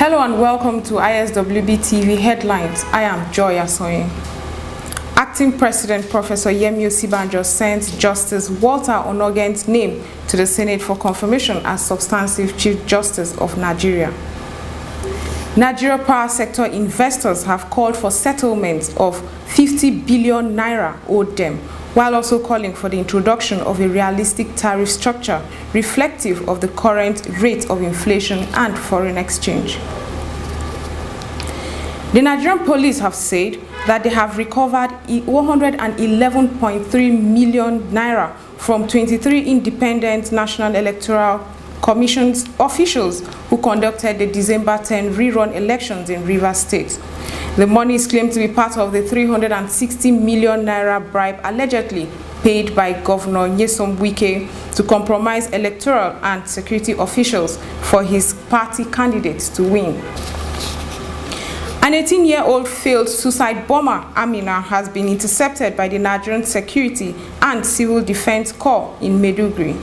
Hello and welcome to ISWB TV Headlines. I am Joy Asoyin. Acting President Professor Yemi Osibanjo sent Justice Walter Onogen's name to the Senate for confirmation as substantive Chief Justice of Nigeria. Nigeria power sector investors have called for settlements of 50 billion naira owed them, while also calling for the introduction of a realistic tariff structure reflective of the current rate of inflation and foreign exchange. The Nigerian police have said that they have recovered 111.3 million naira from 23 independent National Electoral Commission's officials who conducted the December 10 rerun elections in Rivers State. The money is claimed to be part of the 360 million naira bribe allegedly paid by Governor Nyesom Wike to compromise electoral and security officials for his party candidates to win. An 18-year-old failed suicide bomber, Amina, has been intercepted by the Nigerian Security and Civil Defense Corps in Maiduguri.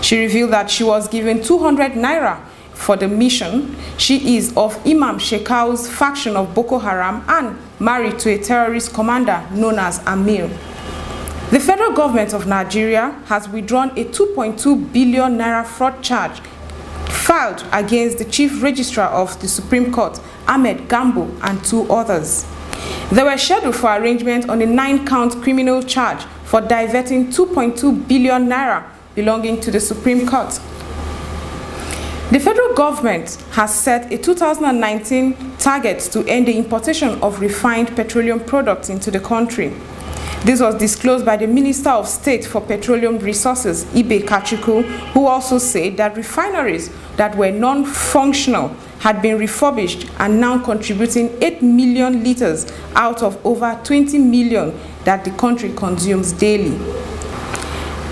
She revealed that she was given 200 naira for the mission. She is of Imam Shekau's faction of Boko Haram and married to a terrorist commander known as Amir. The federal government of Nigeria has withdrawn a 2.2 billion naira fraud charge filed against the Chief Registrar of the Supreme Court, Ahmed Gambo, and 2 others. They were scheduled for arraignment on a 9-count criminal charge for diverting 2.2 billion naira belonging to the Supreme Court. The federal government has set a 2019 target to end the importation of refined petroleum products into the country. This was disclosed by the Minister of State for Petroleum Resources, Ibe Kachuku, who also said that refineries that were non-functional had been refurbished and now contributing 8 million liters out of over 20 million that the country consumes daily.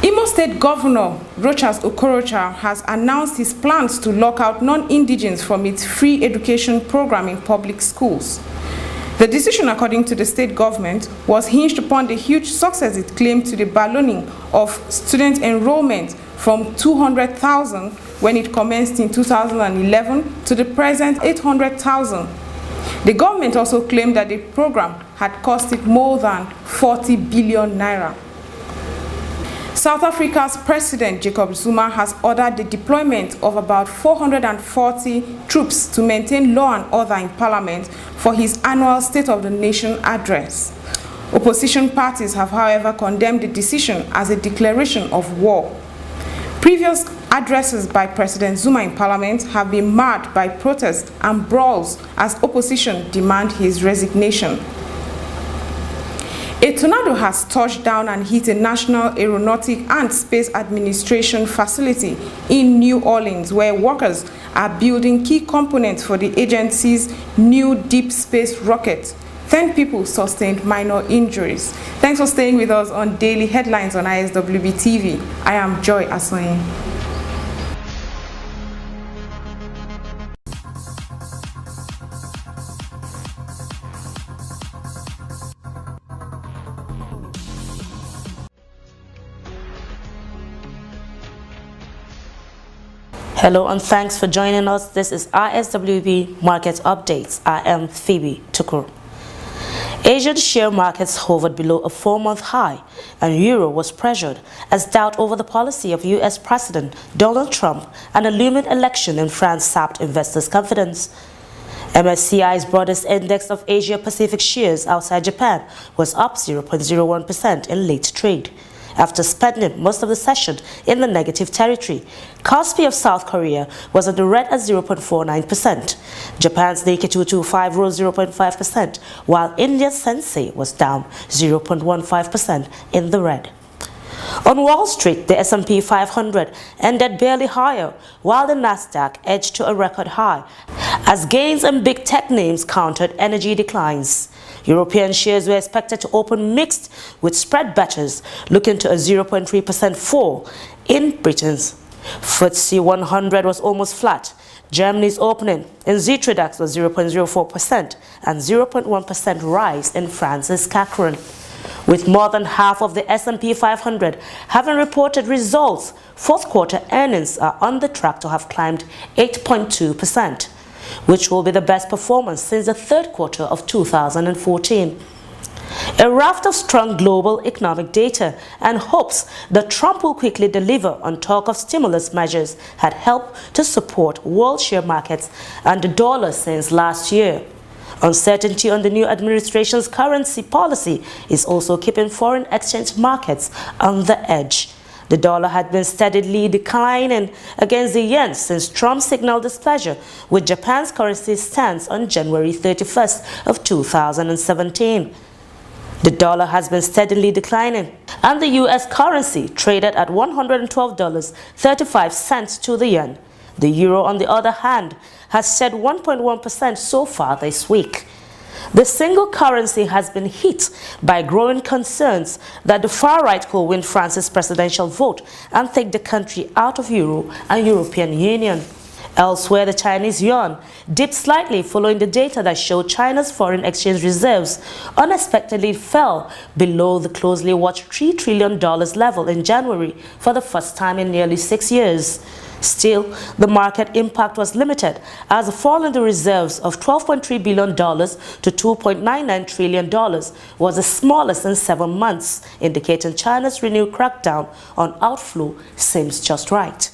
Imo State Governor Rochas Okorocha has announced his plans to lock out non-indigens from its free education program in public schools. The decision, according to the state government, was hinged upon the huge success it claimed to the ballooning of student enrollment from 200,000 when it commenced in 2011 to the present 800,000. The government also claimed that the program had cost it more than 40 billion naira. South Africa's President Jacob Zuma has ordered the deployment of about 440 troops to maintain law and order in Parliament for his annual State of the Nation address. Opposition parties have, however, condemned the decision as a declaration of war. Previous addresses by President Zuma in Parliament have been marred by protests and brawls as opposition demand his resignation. A tornado has touched down and hit a National Aeronautic and Space Administration facility in New Orleans, where workers are building key components for the agency's new deep space rocket. 10 people sustained minor injuries. Thanks for staying with us on Daily Headlines on ISWB TV. I am Joy Asoyin. Hello and thanks for joining us. This is ISWB Market Updates. I am Phoebe Tukur. Asian share markets hovered below a 4-month high and euro was pressured as doubt over the policy of US President Donald Trump and a looming election in France sapped investors' confidence. MSCI's broadest index of Asia-Pacific shares outside Japan was up 0.01% in late trade, after spending most of the session in the negative territory. Kospi of South Korea was in the red at 0.49%. Japan's Nikkei 225 rose 0.5%, while India's Sensei was down 0.15% in the red. On Wall Street, the S&P 500 ended barely higher, while the Nasdaq edged to a record high, as gains in big tech names countered energy declines. European shares were expected to open mixed, with spread bettors looking to a 0.3% fall. In Britain's FTSE 100 was almost flat. Germany's opening in Xetra was 0.04% and 0.1% rise in France's CAC 40. With more than half of the S&P 500 having reported results, fourth quarter earnings are on the track to have climbed 8.2%. which will be the best performance since the third quarter of 2014. A raft of strong global economic data and hopes that Trump will quickly deliver on talk of stimulus measures had helped to support world share markets and the dollar since last year. Uncertainty on the new administration's currency policy is also keeping foreign exchange markets on the edge. The dollar had been steadily declining against the yen since Trump signaled displeasure with Japan's currency stance on January 31st of 2017. The dollar has been steadily declining, and the U.S. currency traded at $112.35 to the yen. The euro, on the other hand, has shed 1.1% so far this week. The single currency has been hit by growing concerns that the far right could win France's presidential vote and take the country out of Euro and European Union. Elsewhere, the Chinese yuan dipped slightly following the data that showed China's foreign exchange reserves unexpectedly fell below the closely watched $3 trillion level in January for the first time in nearly 6 years. Still, the market impact was limited as the fall in the reserves of $12.3 billion to $2.99 trillion was the smallest in 7 months, indicating China's renewed crackdown on outflow seems just right.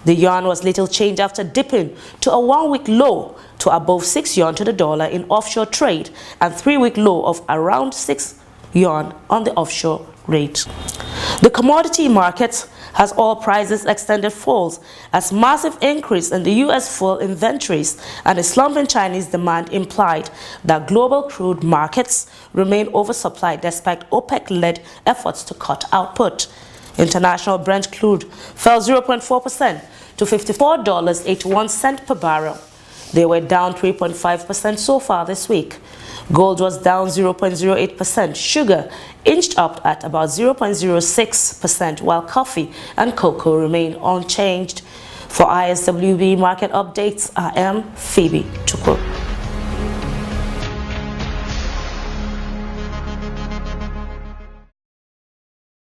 The yuan was little changed after dipping to a 1-week low to above 6 yuan to the dollar in offshore trade and 3-week low of around 6 yuan on the offshore rate. The commodity market has oil prices extended falls as massive increase in the U.S. fuel inventories and a slumping Chinese demand implied that global crude markets remain oversupplied despite OPEC-led efforts to cut output. International Brent crude fell 0.4% to $54.81 per barrel. They were down 3.5% so far this week. Gold was down 0.08%. Sugar inched up at about 0.06%, while coffee and cocoa remain unchanged. For ISWB market updates, I am Phoebe Tukur.